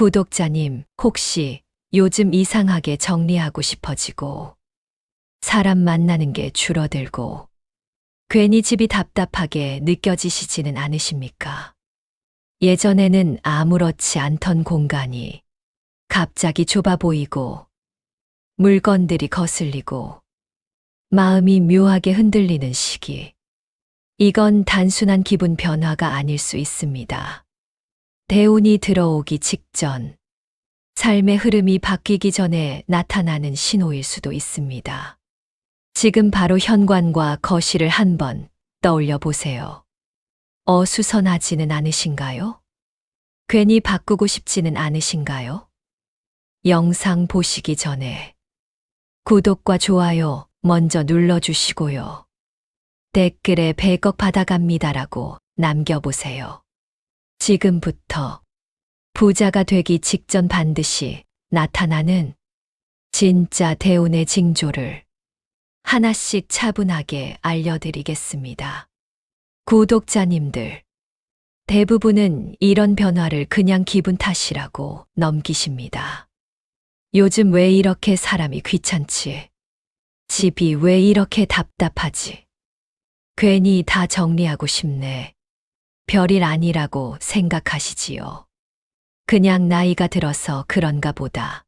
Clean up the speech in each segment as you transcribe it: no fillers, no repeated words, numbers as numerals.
구독자님, 혹시 요즘 이상하게 정리하고 싶어지고, 사람 만나는 게 줄어들고, 괜히 집이 답답하게 느껴지시지는 않으십니까? 예전에는 아무렇지 않던 공간이 갑자기 좁아 보이고, 물건들이 거슬리고, 마음이 묘하게 흔들리는 시기. 이건 단순한 기분 변화가 아닐 수 있습니다. 대운이 들어오기 직전, 삶의 흐름이 바뀌기 전에 나타나는 신호일 수도 있습니다. 지금 바로 현관과 거실을 한번 떠올려 보세요. 어수선하지는 않으신가요? 괜히 바꾸고 싶지는 않으신가요? 영상 보시기 전에 구독과 좋아요 먼저 눌러주시고요. 댓글에 100억 받아갑니다라고 남겨보세요. 지금부터 부자가 되기 직전 반드시 나타나는 진짜 대운의 징조를 하나씩 차분하게 알려드리겠습니다. 구독자님들, 대부분은 이런 변화를 그냥 기분 탓이라고 넘기십니다. 요즘 왜 이렇게 사람이 귀찮지? 집이 왜 이렇게 답답하지? 괜히 다 정리하고 싶네. 별일 아니라고 생각하시지요. 그냥 나이가 들어서 그런가 보다.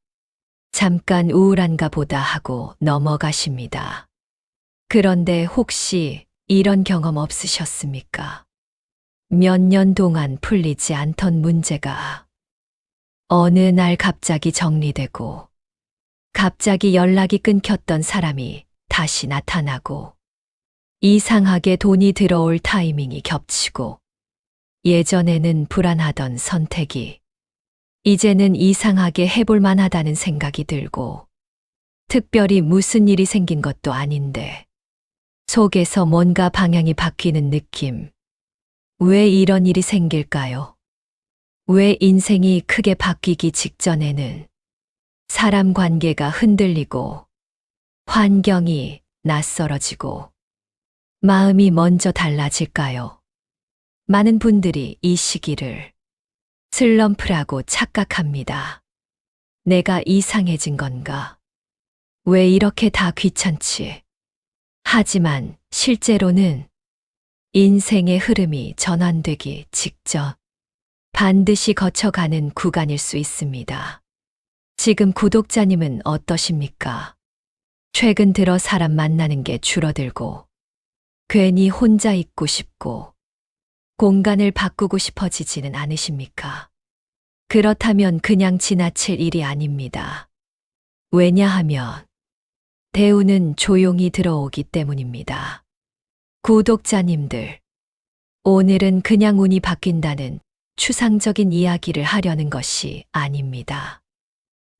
잠깐 우울한가 보다 하고 넘어가십니다. 그런데 혹시 이런 경험 없으셨습니까? 몇 년 동안 풀리지 않던 문제가 어느 날 갑자기 정리되고, 갑자기 연락이 끊겼던 사람이 다시 나타나고, 이상하게 돈이 들어올 타이밍이 겹치고, 예전에는 불안하던 선택이 이제는 이상하게 해볼 만하다는 생각이 들고, 특별히 무슨 일이 생긴 것도 아닌데 속에서 뭔가 방향이 바뀌는 느낌. 왜 이런 일이 생길까요? 왜 인생이 크게 바뀌기 직전에는 사람 관계가 흔들리고, 환경이 낯설어지고, 마음이 먼저 달라질까요? 많은 분들이 이 시기를 슬럼프라고 착각합니다. 내가 이상해진 건가? 왜 이렇게 다 귀찮지? 하지만 실제로는 인생의 흐름이 전환되기 직전 반드시 거쳐가는 구간일 수 있습니다. 지금 구독자님은 어떠십니까? 최근 들어 사람 만나는 게 줄어들고, 괜히 혼자 있고 싶고, 공간을 바꾸고 싶어지지는 않으십니까? 그렇다면 그냥 지나칠 일이 아닙니다. 왜냐하면 대운은 조용히 들어오기 때문입니다. 구독자님들, 오늘은 그냥 운이 바뀐다는 추상적인 이야기를 하려는 것이 아닙니다.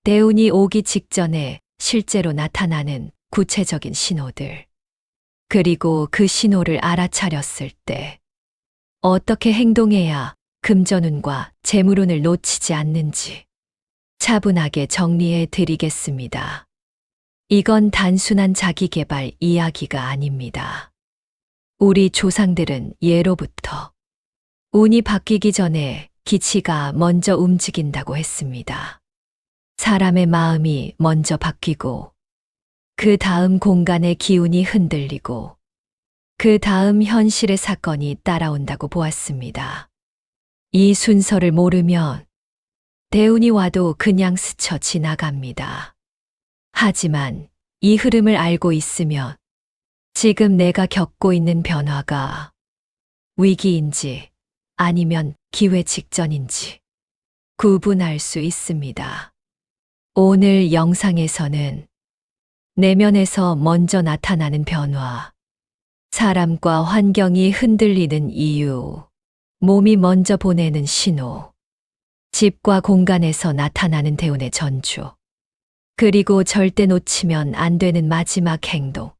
대운이 오기 직전에 실제로 나타나는 구체적인 신호들, 그리고 그 신호를 알아차렸을 때 어떻게 행동해야 금전운과 재물운을 놓치지 않는지 차분하게 정리해 드리겠습니다. 이건 단순한 자기계발 이야기가 아닙니다. 우리 조상들은 예로부터 운이 바뀌기 전에 기치가 먼저 움직인다고 했습니다. 사람의 마음이 먼저 바뀌고, 그 다음 공간의 기운이 흔들리고, 그 다음 현실의 사건이 따라온다고 보았습니다. 이 순서를 모르면 대운이 와도 그냥 스쳐 지나갑니다. 하지만 이 흐름을 알고 있으면 지금 내가 겪고 있는 변화가 위기인지 아니면 기회 직전인지 구분할 수 있습니다. 오늘 영상에서는 내면에서 먼저 나타나는 변화, 사람과 환경이 흔들리는 이유, 몸이 먼저 보내는 신호, 집과 공간에서 나타나는 대운의 전주, 그리고 절대 놓치면 안 되는 마지막 행동,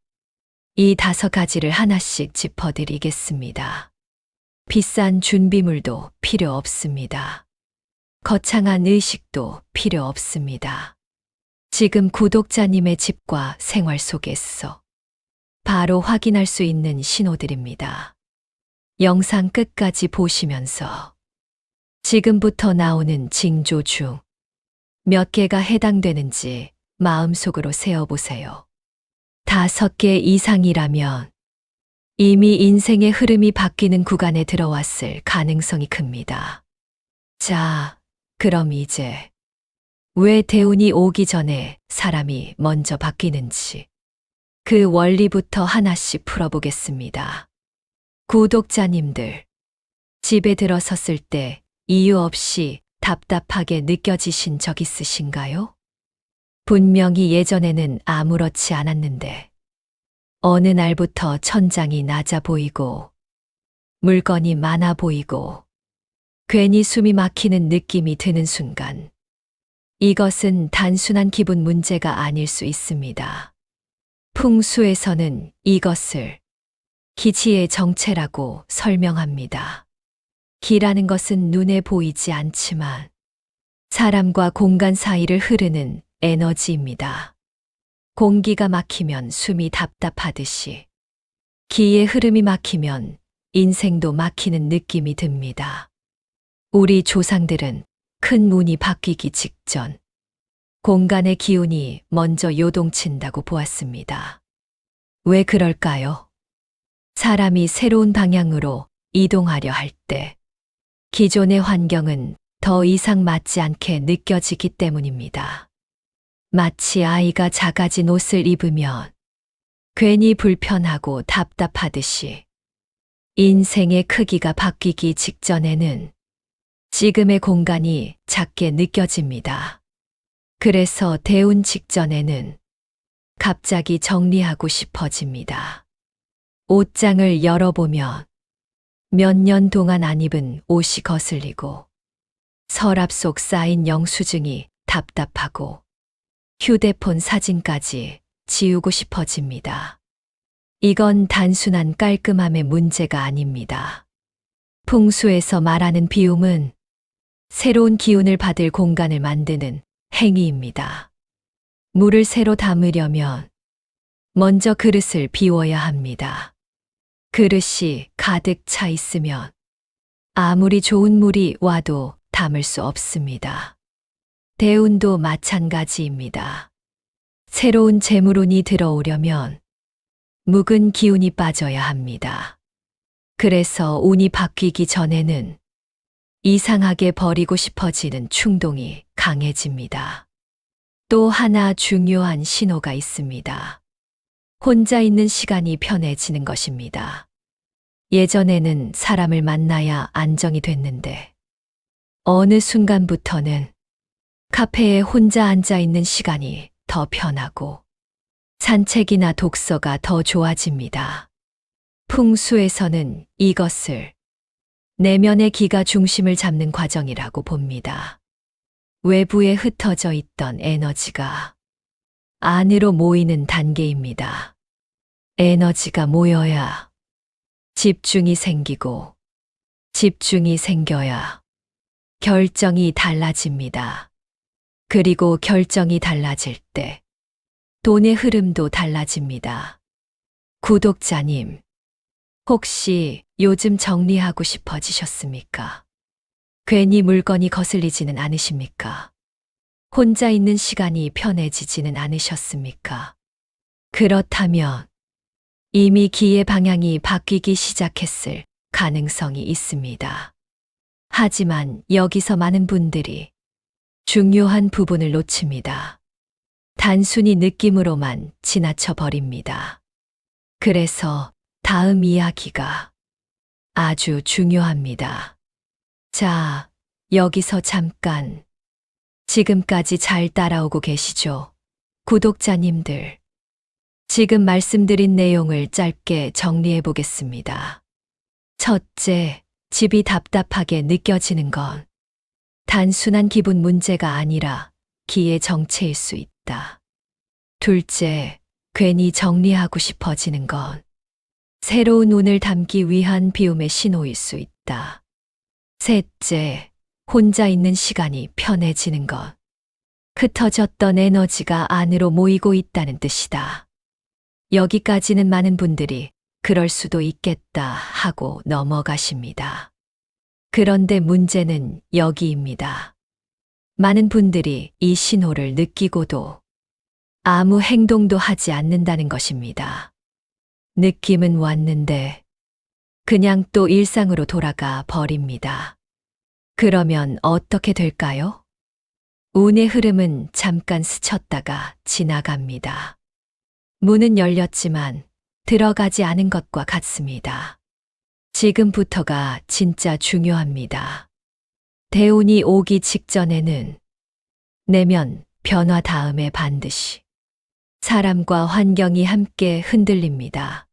이 5가지를 하나씩 짚어드리겠습니다. 비싼 준비물도 필요 없습니다. 거창한 의식도 필요 없습니다. 지금 구독자님의 집과 생활 속에서 바로 확인할 수 있는 신호들입니다. 영상 끝까지 보시면서 지금부터 나오는 징조 중 몇 개가 해당되는지 마음속으로 세어보세요. 5개 이상이라면 이미 인생의 흐름이 바뀌는 구간에 들어왔을 가능성이 큽니다. 자, 그럼 이제 왜 대운이 오기 전에 사람이 먼저 바뀌는지 그 원리부터 하나씩 풀어보겠습니다. 구독자님들, 집에 들어섰을 때 이유 없이 답답하게 느껴지신 적 있으신가요? 분명히 예전에는 아무렇지 않았는데 어느 날부터 천장이 낮아 보이고 물건이 많아 보이고 괜히 숨이 막히는 느낌이 드는 순간, 이것은 단순한 기분 문제가 아닐 수 있습니다. 풍수에서는 이것을 기지의 정체라고 설명합니다. 기라는 것은 눈에 보이지 않지만 사람과 공간 사이를 흐르는 에너지입니다. 공기가 막히면 숨이 답답하듯이 기의 흐름이 막히면 인생도 막히는 느낌이 듭니다. 우리 조상들은 큰 문이 바뀌기 직전 공간의 기운이 먼저 요동친다고 보았습니다. 왜 그럴까요? 사람이 새로운 방향으로 이동하려 할 때 기존의 환경은 더 이상 맞지 않게 느껴지기 때문입니다. 마치 아이가 작아진 옷을 입으면 괜히 불편하고 답답하듯이 인생의 크기가 바뀌기 직전에는 지금의 공간이 작게 느껴집니다. 그래서 대운 직전에는 갑자기 정리하고 싶어집니다. 옷장을 열어보면 몇 년 동안 안 입은 옷이 거슬리고 서랍 속 쌓인 영수증이 답답하고 휴대폰 사진까지 지우고 싶어집니다. 이건 단순한 깔끔함의 문제가 아닙니다. 풍수에서 말하는 비움은 새로운 기운을 받을 공간을 만드는 행위입니다. 물을 새로 담으려면 먼저 그릇을 비워야 합니다. 그릇이 가득 차 있으면 아무리 좋은 물이 와도 담을 수 없습니다. 대운도 마찬가지입니다. 새로운 재물운이 들어오려면 묵은 기운이 빠져야 합니다. 그래서 운이 바뀌기 전에는 이상하게 버리고 싶어지는 충동이 강해집니다. 또 하나 중요한 신호가 있습니다. 혼자 있는 시간이 편해지는 것입니다. 예전에는 사람을 만나야 안정이 됐는데 어느 순간부터는 카페에 혼자 앉아 있는 시간이 더 편하고 산책이나 독서가 더 좋아집니다. 풍수에서는 이것을 내면의 기가 중심을 잡는 과정이라고 봅니다. 외부에 흩어져 있던 에너지가 안으로 모이는 단계입니다. 에너지가 모여야 집중이 생기고 집중이 생겨야 결정이 달라집니다. 그리고 결정이 달라질 때 돈의 흐름도 달라집니다. 구독자님, 혹시 요즘 정리하고 싶어지셨습니까? 괜히 물건이 거슬리지는 않으십니까? 혼자 있는 시간이 편해지지는 않으셨습니까? 그렇다면 이미 기의 방향이 바뀌기 시작했을 가능성이 있습니다. 하지만 여기서 많은 분들이 중요한 부분을 놓칩니다. 단순히 느낌으로만 지나쳐 버립니다. 그래서 다음 이야기가 아주 중요합니다. 자, 여기서 잠깐. 지금까지 잘 따라오고 계시죠? 구독자님들. 지금 말씀드린 내용을 짧게 정리해 보겠습니다. 첫째, 집이 답답하게 느껴지는 건 단순한 기분 문제가 아니라 기의 정체일 수 있다. 둘째, 괜히 정리하고 싶어지는 건 새로운 운을 담기 위한 비움의 신호일 수 있다. 셋째, 혼자 있는 시간이 편해지는 것. 흩어졌던 에너지가 안으로 모이고 있다는 뜻이다. 여기까지는 많은 분들이 그럴 수도 있겠다 하고 넘어가십니다. 그런데 문제는 여기입니다. 많은 분들이 이 신호를 느끼고도 아무 행동도 하지 않는다는 것입니다. 느낌은 왔는데 그냥 또 일상으로 돌아가 버립니다. 그러면 어떻게 될까요? 운의 흐름은 잠깐 스쳤다가 지나갑니다. 문은 열렸지만 들어가지 않은 것과 같습니다. 지금부터가 진짜 중요합니다. 대운이 오기 직전에는 내면 변화 다음에 반드시 사람과 환경이 함께 흔들립니다.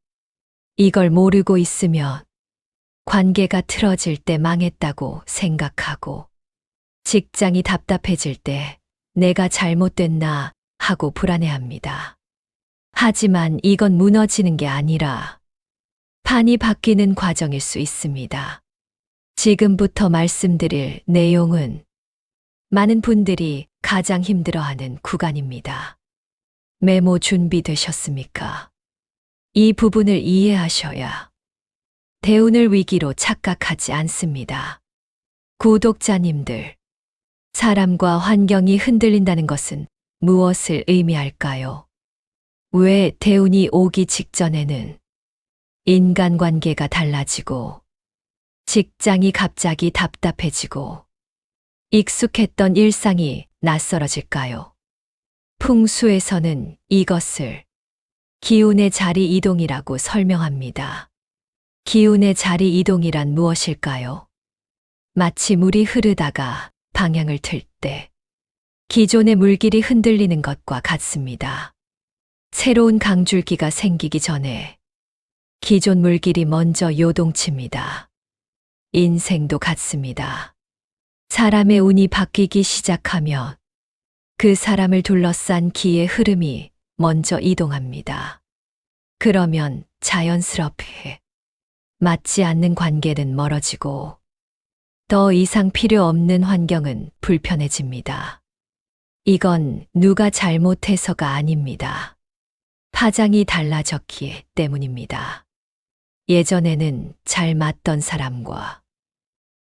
이걸 모르고 있으면 관계가 틀어질 때 망했다고 생각하고, 직장이 답답해질 때 내가 잘못됐나 하고 불안해합니다. 하지만 이건 무너지는 게 아니라 판이 바뀌는 과정일 수 있습니다. 지금부터 말씀드릴 내용은 많은 분들이 가장 힘들어하는 구간입니다. 메모 준비되셨습니까? 이 부분을 이해하셔야 대운을 위기로 착각하지 않습니다. 구독자님들, 사람과 환경이 흔들린다는 것은 무엇을 의미할까요? 왜 대운이 오기 직전에는 인간관계가 달라지고 직장이 갑자기 답답해지고 익숙했던 일상이 낯설어질까요? 풍수에서는 이것을 기운의 자리 이동이라고 설명합니다. 기운의 자리 이동이란 무엇일까요? 마치 물이 흐르다가 방향을 틀 때 기존의 물길이 흔들리는 것과 같습니다. 새로운 강줄기가 생기기 전에 기존 물길이 먼저 요동칩니다. 인생도 같습니다. 사람의 운이 바뀌기 시작하면 그 사람을 둘러싼 기의 흐름이 먼저 이동합니다. 그러면 자연스럽게 맞지 않는 관계는 멀어지고 더 이상 필요 없는 환경은 불편해집니다. 이건 누가 잘못해서가 아닙니다. 파장이 달라졌기 때문입니다. 예전에는 잘 맞던 사람과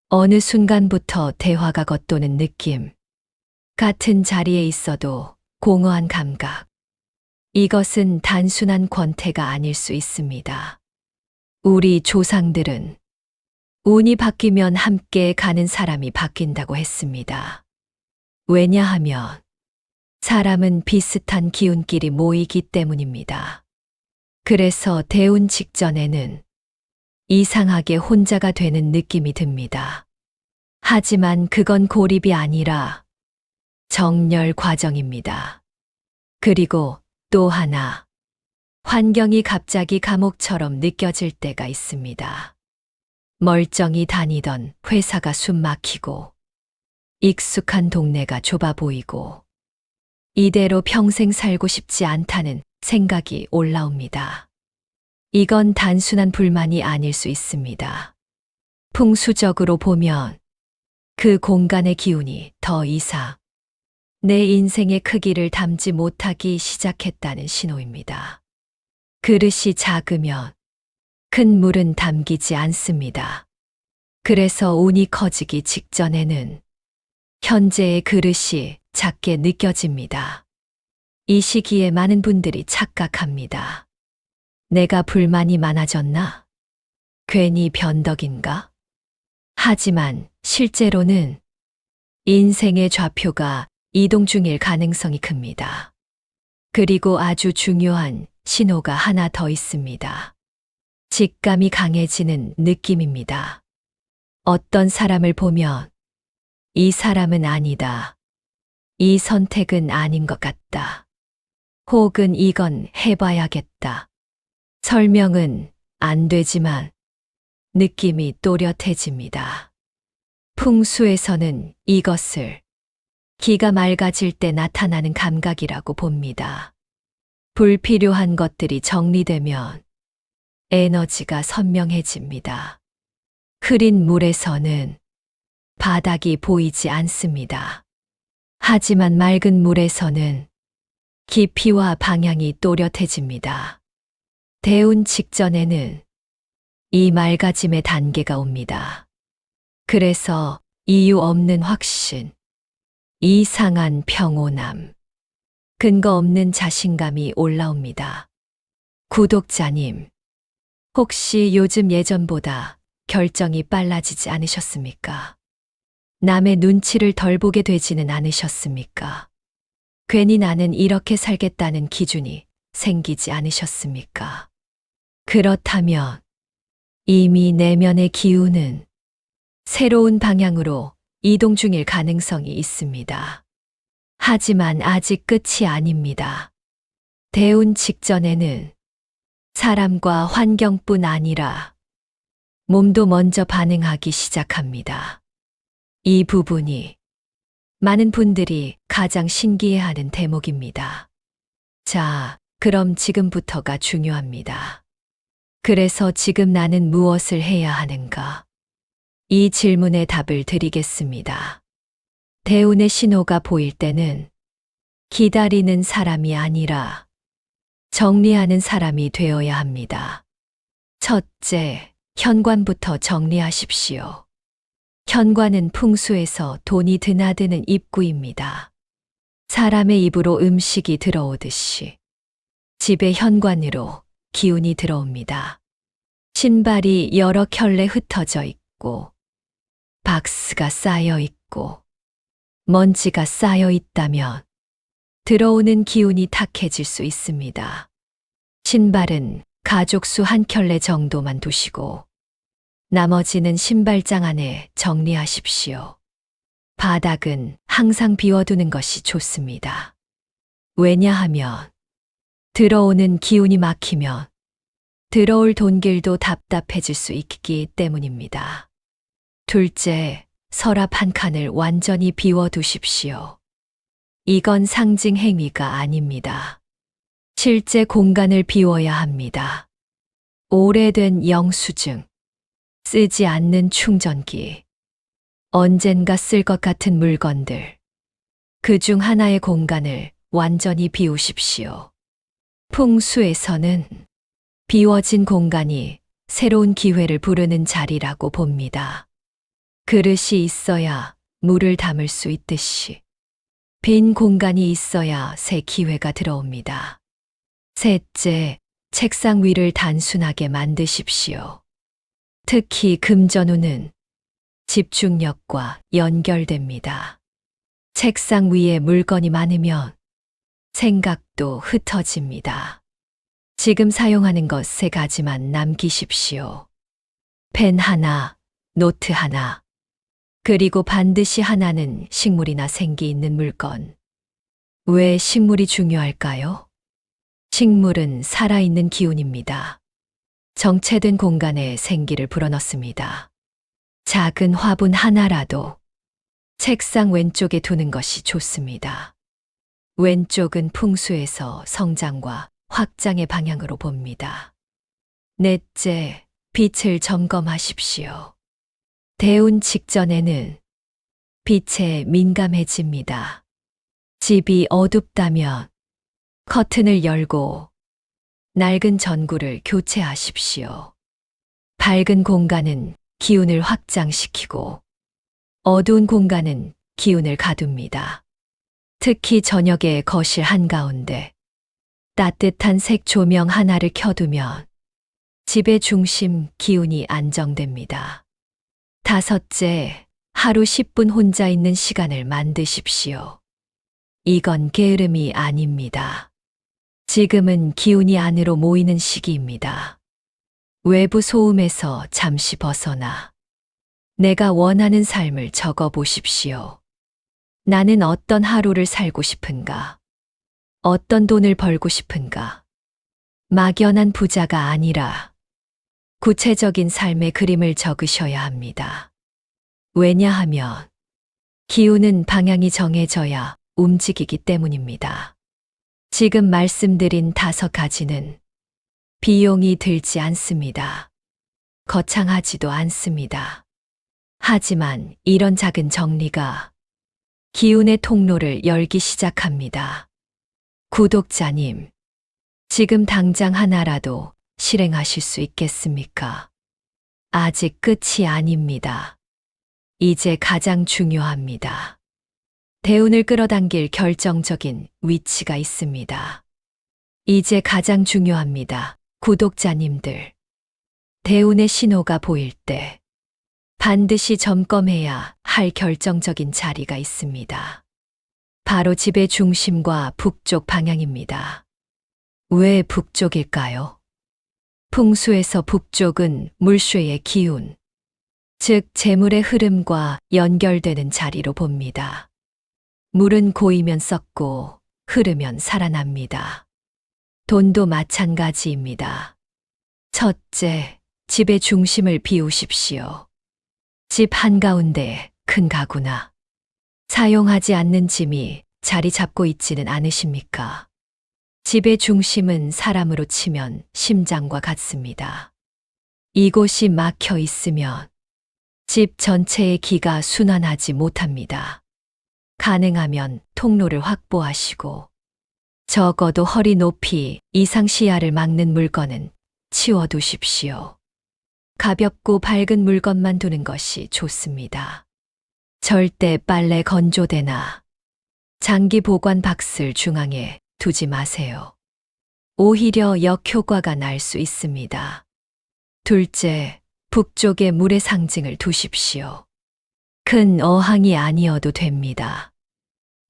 어느 순간부터 대화가 겉도는 느낌, 같은 자리에 있어도 공허한 감각, 이것은 단순한 권태가 아닐 수 있습니다. 우리 조상들은 운이 바뀌면 함께 가는 사람이 바뀐다고 했습니다. 왜냐하면 사람은 비슷한 기운끼리 모이기 때문입니다. 그래서 대운 직전에는 이상하게 혼자가 되는 느낌이 듭니다. 하지만 그건 고립이 아니라 정렬 과정입니다. 그리고 또 하나, 환경이 갑자기 감옥처럼 느껴질 때가 있습니다. 멀쩡히 다니던 회사가 숨 막히고 익숙한 동네가 좁아 보이고 이대로 평생 살고 싶지 않다는 생각이 올라옵니다. 이건 단순한 불만이 아닐 수 있습니다. 풍수적으로 보면 그 공간의 기운이 더 이상 내 인생의 크기를 담지 못하기 시작했다는 신호입니다. 그릇이 작으면 큰 물은 담기지 않습니다. 그래서 운이 커지기 직전에는 현재의 그릇이 작게 느껴집니다. 이 시기에 많은 분들이 착각합니다. 내가 불만이 많아졌나? 괜히 변덕인가? 하지만 실제로는 인생의 좌표가 이동 중일 가능성이 큽니다. 그리고 아주 중요한 신호가 하나 더 있습니다. 직감이 강해지는 느낌입니다. 어떤 사람을 보면 이 사람은 아니다. 이 선택은 아닌 것 같다. 혹은 이건 해봐야겠다. 설명은 안 되지만 느낌이 또렷해집니다. 풍수에서는 이것을 기가 맑아질 때 나타나는 감각이라고 봅니다. 불필요한 것들이 정리되면 에너지가 선명해집니다. 흐린 물에서는 바닥이 보이지 않습니다. 하지만 맑은 물에서는 깊이와 방향이 또렷해집니다. 대운 직전에는 이 맑아짐의 단계가 옵니다. 그래서 이유 없는 확신, 이상한 평온함, 근거 없는 자신감이 올라옵니다. 구독자님, 혹시 요즘 예전보다 결정이 빨라지지 않으셨습니까? 남의 눈치를 덜 보게 되지는 않으셨습니까? 괜히 나는 이렇게 살겠다는 기준이 생기지 않으셨습니까? 그렇다면 이미 내면의 기운은 새로운 방향으로 이동 중일 가능성이 있습니다. 하지만 아직 끝이 아닙니다. 대운 직전에는 사람과 환경뿐 아니라 몸도 먼저 반응하기 시작합니다. 이 부분이 많은 분들이 가장 신기해하는 대목입니다. 자, 그럼 지금부터가 중요합니다. 그래서 지금 나는 무엇을 해야 하는가? 이 질문에 답을 드리겠습니다. 대운의 신호가 보일 때는 기다리는 사람이 아니라 정리하는 사람이 되어야 합니다. 첫째, 현관부터 정리하십시오. 현관은 풍수에서 돈이 드나드는 입구입니다. 사람의 입으로 음식이 들어오듯이 집의 현관으로 기운이 들어옵니다. 신발이 여러 켤레 흩어져 있고, 박스가 쌓여 있고, 먼지가 쌓여 있다면 들어오는 기운이 탁해질 수 있습니다. 신발은 가족수 한 켤레 정도만 두시고, 나머지는 신발장 안에 정리하십시오. 바닥은 항상 비워두는 것이 좋습니다. 왜냐하면 들어오는 기운이 막히면 들어올 돈길도 답답해질 수 있기 때문입니다. 둘째, 서랍 한 칸을 완전히 비워두십시오. 이건 상징 행위가 아닙니다. 실제 공간을 비워야 합니다. 오래된 영수증, 쓰지 않는 충전기, 언젠가 쓸 것 같은 물건들, 그 중 하나의 공간을 완전히 비우십시오. 풍수에서는 비워진 공간이 새로운 기회를 부르는 자리라고 봅니다. 그릇이 있어야 물을 담을 수 있듯이 빈 공간이 있어야 새 기회가 들어옵니다. 셋째, 책상 위를 단순하게 만드십시오. 특히 금전운은 집중력과 연결됩니다. 책상 위에 물건이 많으면 생각도 흩어집니다. 지금 사용하는 것 3가지만 남기십시오. 펜 하나, 노트 하나, 그리고 반드시 하나는 식물이나 생기 있는 물건. 왜 식물이 중요할까요? 식물은 살아있는 기운입니다. 정체된 공간에 생기를 불어넣습니다. 작은 화분 하나라도 책상 왼쪽에 두는 것이 좋습니다. 왼쪽은 풍수에서 성장과 확장의 방향으로 봅니다. 넷째, 빛을 점검하십시오. 대운 직전에는 빛에 민감해집니다. 집이 어둡다면 커튼을 열고 낡은 전구를 교체하십시오. 밝은 공간은 기운을 확장시키고 어두운 공간은 기운을 가둡니다. 특히 저녁에 거실 한가운데 따뜻한 색 조명 하나를 켜두면 집의 중심 기운이 안정됩니다. 다섯째, 하루 10분 혼자 있는 시간을 만드십시오. 이건 게으름이 아닙니다. 지금은 기운이 안으로 모이는 시기입니다. 외부 소음에서 잠시 벗어나 내가 원하는 삶을 적어 보십시오. 나는 어떤 하루를 살고 싶은가? 어떤 돈을 벌고 싶은가? 막연한 부자가 아니라 구체적인 삶의 그림을 적으셔야 합니다. 왜냐하면 기운은 방향이 정해져야 움직이기 때문입니다. 지금 말씀드린 5가지는 비용이 들지 않습니다. 거창하지도 않습니다. 하지만 이런 작은 정리가 기운의 통로를 열기 시작합니다. 구독자님, 지금 당장 하나라도 실행하실 수 있겠습니까? 아직 끝이 아닙니다. 이제 가장 중요합니다. 대운을 끌어당길 결정적인 위치가 있습니다. 이제 가장 중요합니다. 구독자님들. 대운의 신호가 보일 때 반드시 점검해야 할 결정적인 자리가 있습니다. 바로 집의 중심과 북쪽 방향입니다. 왜 북쪽일까요? 풍수에서 북쪽은 물쇠의 기운, 즉 재물의 흐름과 연결되는 자리로 봅니다. 물은 고이면 썩고 흐르면 살아납니다. 돈도 마찬가지입니다. 첫째, 집의 중심을 비우십시오. 집 한가운데 큰 가구나 사용하지 않는 짐이 자리 잡고 있지는 않으십니까? 집의 중심은 사람으로 치면 심장과 같습니다. 이곳이 막혀 있으면 집 전체의 기가 순환하지 못합니다. 가능하면 통로를 확보하시고 적어도 허리 높이 이상 시야를 막는 물건은 치워두십시오. 가볍고 밝은 물건만 두는 것이 좋습니다. 절대 빨래 건조대나 장기 보관 박스를 중앙에 두지 마세요. 오히려 역효과가 날 수 있습니다. 둘째, 북쪽에 물의 상징을 두십시오. 큰 어항이 아니어도 됩니다.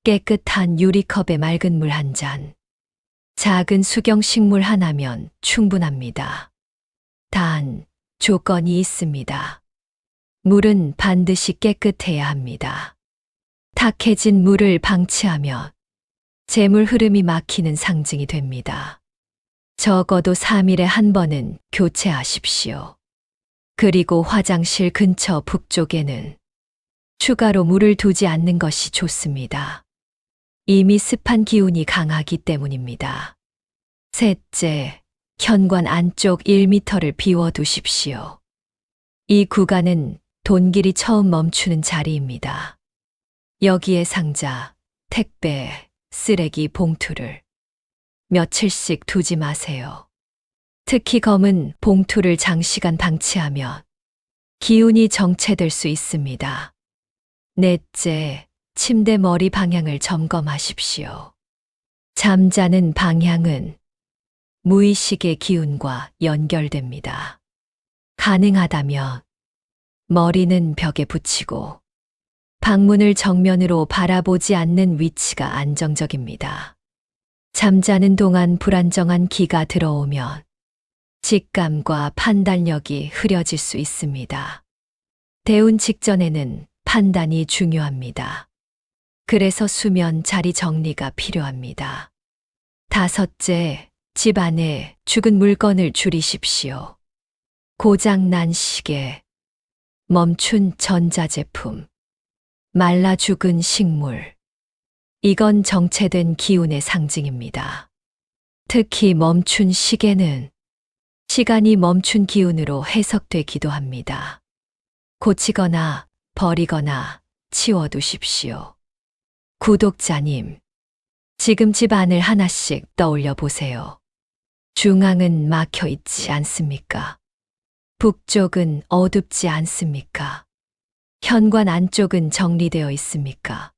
깨끗한 유리컵에 맑은 물 한 잔, 작은 수경식물 하나면 충분합니다. 단, 조건이 있습니다. 물은 반드시 깨끗해야 합니다. 탁해진 물을 방치하면 재물 흐름이 막히는 상징이 됩니다. 적어도 3일에 한 번은 교체하십시오. 그리고 화장실 근처 북쪽에는 추가로 물을 두지 않는 것이 좋습니다. 이미 습한 기운이 강하기 때문입니다. 셋째, 현관 안쪽 1m를 비워두십시오. 이 구간은 돈길이 처음 멈추는 자리입니다. 여기에 상자, 택배, 쓰레기 봉투를 며칠씩 두지 마세요. 특히 검은 봉투를 장시간 방치하면 기운이 정체될 수 있습니다. 넷째, 침대 머리 방향을 점검하십시오. 잠자는 방향은 무의식의 기운과 연결됩니다. 가능하다면 머리는 벽에 붙이고 방문을 정면으로 바라보지 않는 위치가 안정적입니다. 잠자는 동안 불안정한 기가 들어오면 직감과 판단력이 흐려질 수 있습니다. 대운 직전에는 판단이 중요합니다. 그래서 수면 자리 정리가 필요합니다. 다섯째, 집 안에 죽은 물건을 줄이십시오. 고장난 시계, 멈춘 전자제품, 말라 죽은 식물. 이건 정체된 기운의 상징입니다. 특히 멈춘 시계는 시간이 멈춘 기운으로 해석되기도 합니다. 고치거나 버리거나 치워두십시오. 구독자님, 지금 집 안을 하나씩 떠올려 보세요. 중앙은 막혀 있지 않습니까? 북쪽은 어둡지 않습니까? 현관 안쪽은 정리되어 있습니까?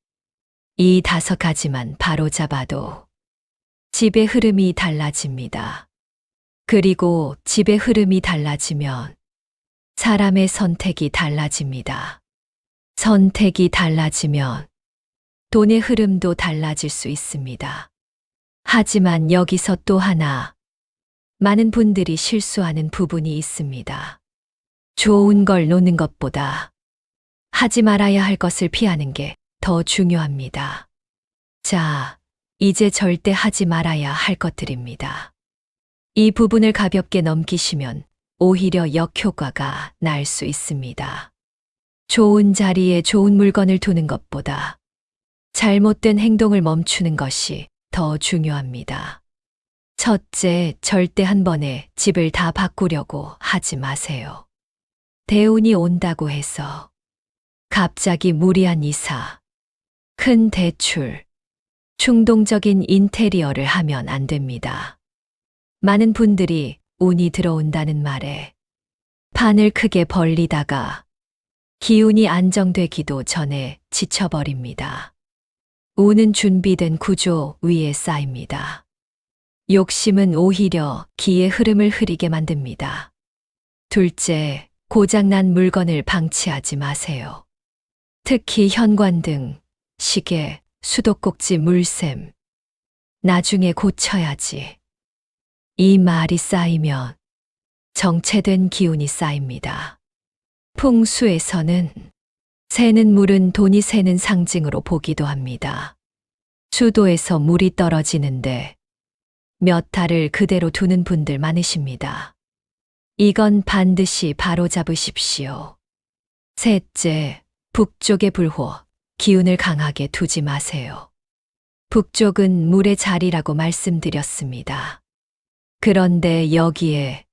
이 5가지만 바로잡아도 집의 흐름이 달라집니다. 그리고 집의 흐름이 달라지면 사람의 선택이 달라집니다. 선택이 달라지면 돈의 흐름도 달라질 수 있습니다. 하지만 여기서 또 하나, 많은 분들이 실수하는 부분이 있습니다. 좋은 걸 놓는 것보다 하지 말아야 할 것을 피하는 게 더 중요합니다. 자, 이제 절대 하지 말아야 할 것들입니다. 이 부분을 가볍게 넘기시면 오히려 역효과가 날 수 있습니다. 좋은 자리에 좋은 물건을 두는 것보다 잘못된 행동을 멈추는 것이 더 중요합니다. 첫째, 절대 한 번에 집을 다 바꾸려고 하지 마세요. 대운이 온다고 해서 갑자기 무리한 이사, 큰 대출, 충동적인 인테리어를 하면 안 됩니다. 많은 분들이 운이 들어온다는 말에 판을 크게 벌리다가 기운이 안정되기도 전에 지쳐버립니다. 우는 준비된 구조 위에 쌓입니다. 욕심은 오히려 기의 흐름을 흐리게 만듭니다. 둘째, 고장난 물건을 방치하지 마세요. 특히 현관등, 시계, 수도꼭지 물샘. 나중에 고쳐야지. 이 말이 쌓이면 정체된 기운이 쌓입니다. 풍수에서는 새는 물은 돈이 새는 상징으로 보기도 합니다. 수도에서 물이 떨어지는데 몇 달을 그대로 두는 분들 많으십니다. 이건 반드시 바로잡으십시오. 셋째, 북쪽의 불호, 기운을 강하게 두지 마세요. 북쪽은 물의 자리라고 말씀드렸습니다. 그런데 여기에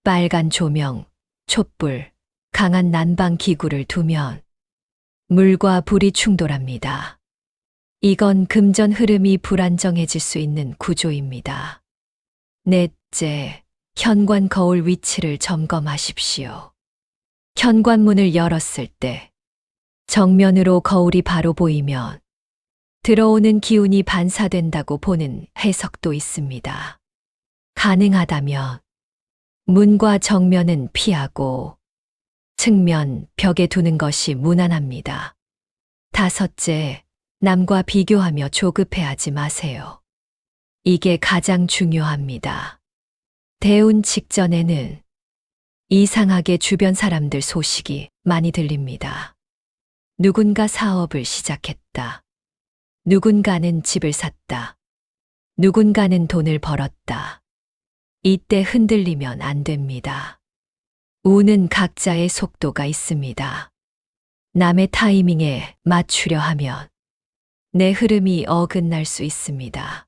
빨간 조명, 촛불, 강한 난방 기구를 두면 물과 불이 충돌합니다. 이건 금전 흐름이 불안정해질 수 있는 구조입니다. 넷째, 현관 거울 위치를 점검하십시오. 현관문을 열었을 때 정면으로 거울이 바로 보이면 들어오는 기운이 반사된다고 보는 해석도 있습니다. 가능하다면 문과 정면은 피하고 측면, 벽에 두는 것이 무난합니다. 다섯째, 남과 비교하며 조급해하지 마세요. 이게 가장 중요합니다. 대운 직전에는 이상하게 주변 사람들 소식이 많이 들립니다. 누군가 사업을 시작했다. 누군가는 집을 샀다. 누군가는 돈을 벌었다. 이때 흔들리면 안 됩니다. 운은 각자의 속도가 있습니다. 남의 타이밍에 맞추려 하면 내 흐름이 어긋날 수 있습니다.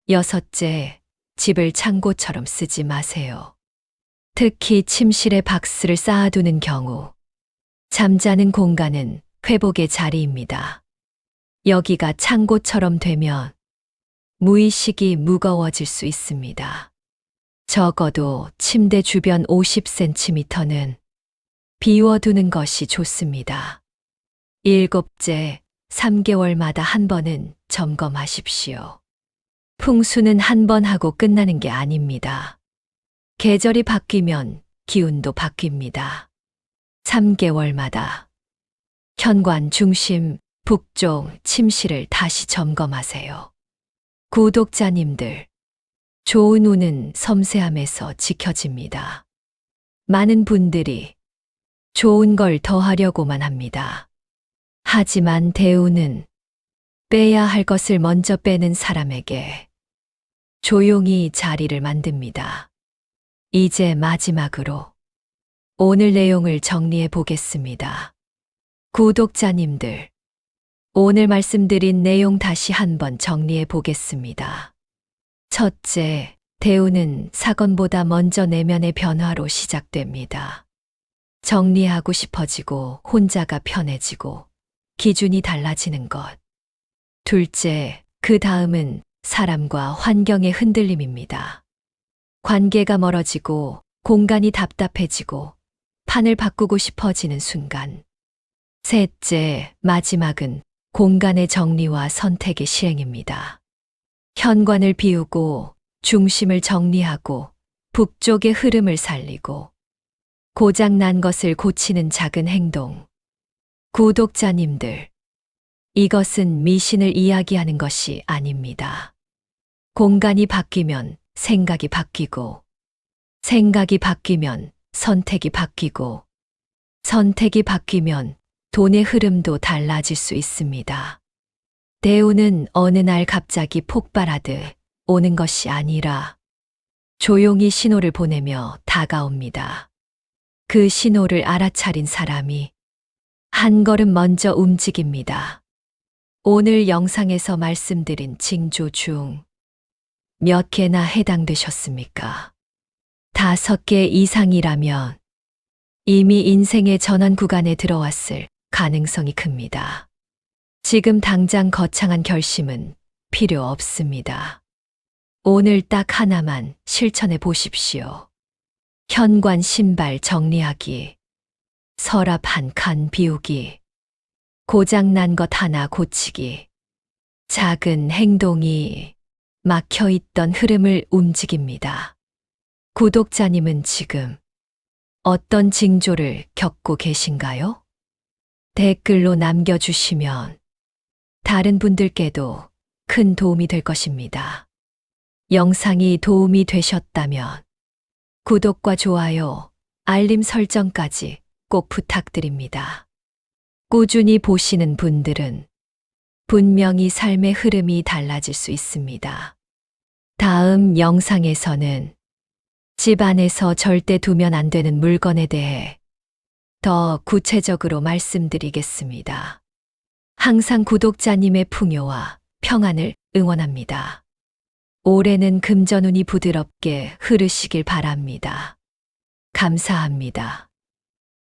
여섯째, 집을 창고처럼 쓰지 마세요. 특히 침실에 박스를 쌓아두는 경우 잠자는 공간은 회복의 자리입니다. 여기가 창고처럼 되면 무의식이 무거워질 수 있습니다. 적어도 침대 주변 50cm는 비워두는 것이 좋습니다. 일곱째, 3개월마다 한 번은 점검하십시오. 풍수는 한 번 하고 끝나는 게 아닙니다. 계절이 바뀌면 기운도 바뀝니다. 3개월마다 현관 중심, 북쪽 침실을 다시 점검하세요. 구독자님들, 좋은 운은 섬세함에서 지켜집니다. 많은 분들이 좋은 걸 더하려고만 합니다. 하지만 대운은 빼야 할 것을 먼저 빼는 사람에게 조용히 자리를 만듭니다. 이제 마지막으로 오늘 내용을 정리해 보겠습니다. 구독자님들, 오늘 말씀드린 내용 다시 한번 정리해 보겠습니다. 첫째, 대운은 사건보다 먼저 내면의 변화로 시작됩니다. 정리하고 싶어지고 혼자가 편해지고 기준이 달라지는 것. 둘째, 그 다음은 사람과 환경의 흔들림입니다. 관계가 멀어지고 공간이 답답해지고 판을 바꾸고 싶어지는 순간. 셋째, 마지막은 공간의 정리와 선택의 시행입니다. 현관을 비우고 중심을 정리하고 북쪽의 흐름을 살리고 고장난 것을 고치는 작은 행동. 구독자님들, 이것은 미신을 이야기하는 것이 아닙니다. 공간이 바뀌면 생각이 바뀌고, 생각이 바뀌면 선택이 바뀌고, 선택이 바뀌면 돈의 흐름도 달라질 수 있습니다. 대운은 어느 날 갑자기 폭발하듯 오는 것이 아니라 조용히 신호를 보내며 다가옵니다. 그 신호를 알아차린 사람이 한 걸음 먼저 움직입니다. 오늘 영상에서 말씀드린 징조 중 몇 개나 해당되셨습니까? 5개 이상이라면 이미 인생의 전환 구간에 들어왔을 가능성이 큽니다. 지금 당장 거창한 결심은 필요 없습니다. 오늘 딱 하나만 실천해 보십시오. 현관 신발 정리하기. 서랍 한 칸 비우기, 고장난 것 하나 고치기, 작은 행동이 막혀 있던 흐름을 움직입니다. 구독자님은 지금 어떤 징조를 겪고 계신가요? 댓글로 남겨주시면 다른 분들께도 큰 도움이 될 것입니다. 영상이 도움이 되셨다면 구독과 좋아요, 알림 설정까지 꼭 부탁드립니다. 꾸준히 보시는 분들은 분명히 삶의 흐름이 달라질 수 있습니다. 다음 영상에서는 집 안에서 절대 두면 안 되는 물건에 대해 더 구체적으로 말씀드리겠습니다. 항상 구독자님의 풍요와 평안을 응원합니다. 올해는 금전운이 부드럽게 흐르시길 바랍니다. 감사합니다.